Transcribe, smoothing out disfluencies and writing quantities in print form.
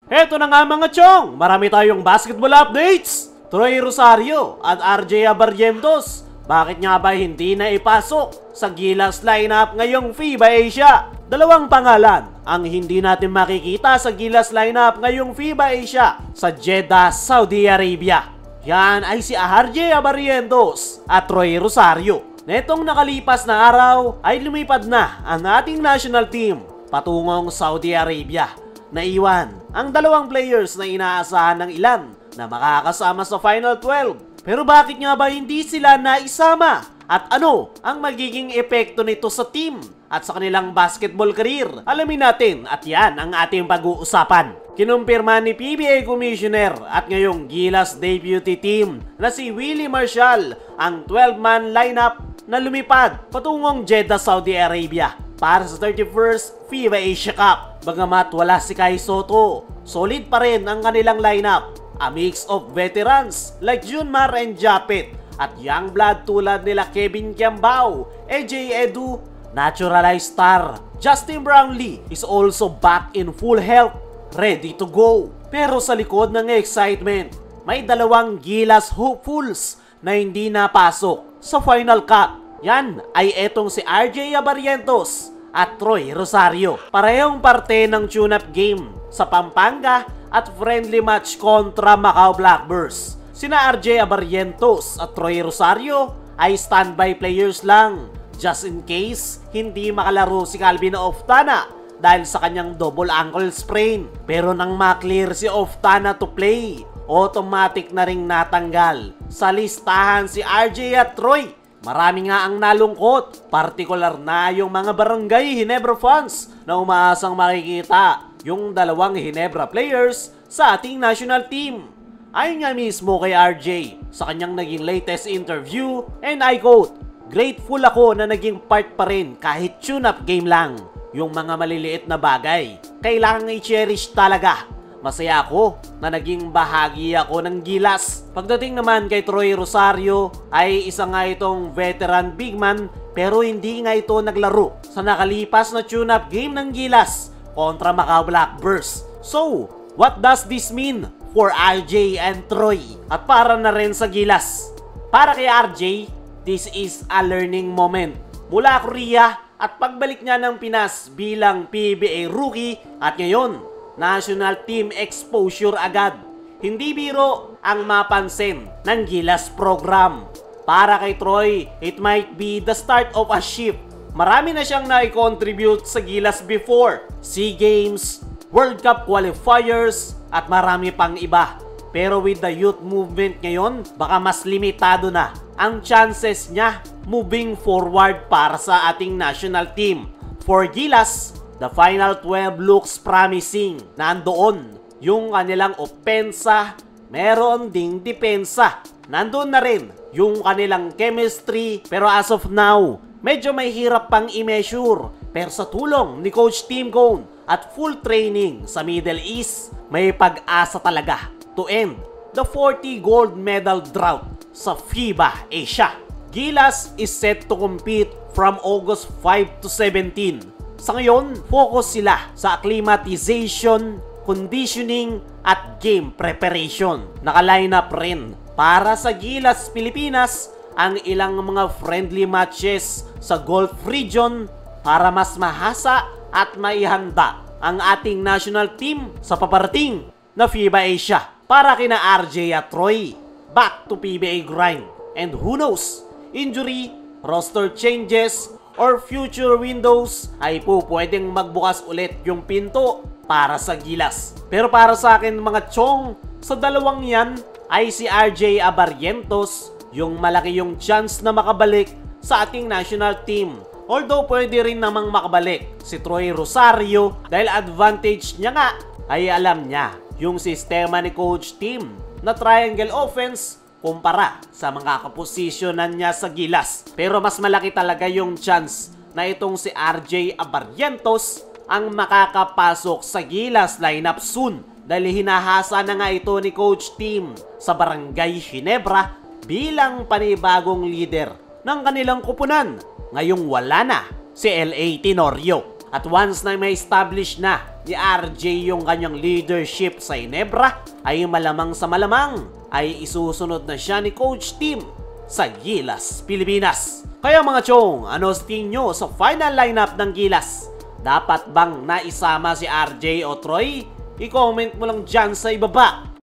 Heto na nga mga chong, marami tayong basketball updates. Troy Rosario at RJ Abarrientos, bakit nga ba hindi na ipasok sa Gilas lineup ngayong FIBA Asia? Dalawang pangalan ang hindi natin makikita sa Gilas lineup ngayong FIBA Asia sa Jeddah, Saudi Arabia. Yan ay si RJ Abarrientos at Troy Rosario. Netong nakalipas na araw ay lumipad na ang ating national team patungong Saudi Arabia. Naiwan ang dalawang players na inaasahan ng ilan na makakasama sa Final 12. Pero bakit nga ba hindi sila naisama? At ano ang magiging epekto nito sa team at sa kanilang basketball career? Alamin natin at yan ang ating pag-uusapan. Kinumpirma ni PBA Commissioner at ngayong Gilas deputy team na si Willie Marshall ang 12-man lineup na lumipad patungong Jeddah, Saudi Arabia para sa 31st FIBA Asia Cup. Bagamat wala si Kai Soto, solid pa rin ang kanilang lineup. A mix of veterans like Junmar and Japet at young blood tulad nila Kevin Kiambao, AJ Edu, naturalized star Justin Brownlee is also back in full health, ready to go. Pero sa likod ng excitement, may dalawang Gilas hopefuls na hindi napasok sa Final Cup. Yan ay etong si RJ Abarrientos at Troy Rosario. Parehong parte ng tune-up game sa Pampanga at friendly match kontra Macau Blackbirds. Sina RJ Abarrientos at Troy Rosario ay standby players lang just in case hindi makalaro si Calvin Oftana dahil sa kanyang double ankle sprain. Pero nang maklear si Oftana to play, automatic na ring natanggal sa listahan si RJ at Troy. Marami nga ang nalungkot, partikular na yung mga barangay Ginebra fans na umaasang makikita yung dalawang Ginebra players sa ating national team. Ayon nga mismo kay RJ sa kanyang naging latest interview, and I quote, "Grateful ako na naging part pa rin kahit tune-up game lang. Yung mga maliliit na bagay, kailangang i-cherish talaga. Masaya ako na naging bahagi ako ng Gilas." Pagdating naman kay Troy Rosario ay isa nga itong veteran big man pero hindi nga ito naglaro sa nakalipas na tune-up game ng Gilas kontra Macau Blackbirds. So, what does this mean for RJ and Troy? At para na rin sa Gilas. Para kay RJ, this is a learning moment. Mula Korea at pagbalik niya ng Pinas bilang PBA rookie at ngayon, national team exposure agad. Hindi biro ang mapansin ng Gilas program. Para kay Troy, it might be the start of a shift. Marami na siyang na-contribute sa Gilas before. SEA Games, World Cup qualifiers, at marami pang iba. Pero with the youth movement ngayon, baka mas limitado na ang chances niya moving forward para sa ating national team. For Gilas, the Final 12 looks promising. Nandoon yung kanilang opensa, meron ding depensa. Nandoon na rin yung kanilang chemistry, pero as of now, medyo may hirap pang i-measure. Pero sa tulong ni Coach Tim Cone at full training sa Middle East, may pag-asa talaga to end the 40 gold medal drought sa FIBA Asia. Gilas is set to compete from August 5 to 17. Sa ngayon, focus sila sa acclimatization, conditioning, at game preparation. Naka-line up rin para sa Gilas Pilipinas ang ilang mga friendly matches sa Gulf region para mas mahasa at maihanda ang ating national team sa paparating na FIBA Asia. Para kina RJ at Troy, back to PBA grind. And who knows, injury, roster changes, or future windows ay po pwedeng magbukas ulit yung pinto para sa Gilas. Pero para sa akin mga chong, sa dalawang yan ay si RJ Abarrientos yung malaki yung chance na makabalik sa ating national team. Although pwede rin namang makabalik si Troy Rosario dahil advantage niya nga ay alam niya yung sistema ni Coach Tim na triangle offense kumpara sa mga kaposisyonan niya sa Gilas. Pero mas malaki talaga yung chance na itong si RJ Abarrientos ang makakapasok sa Gilas lineup soon dahil hinahasa na nga ito ni Coach Tim sa Barangay Ginebra bilang panibagong leader ng kanilang kupunan. Ngayong wala na si LA Tenorio. At once na may establish na ni RJ yung kanyang leadership sa Ginebra, ay malamang sa malamang ay isusunod na siya ni Coach Tim sa Gilas, Pilipinas. Kaya mga chong, ano sa tingin nyo sa final lineup ng Gilas? Dapat bang naisama si RJ o Troy? I-comment mo lang dyan sa ibaba.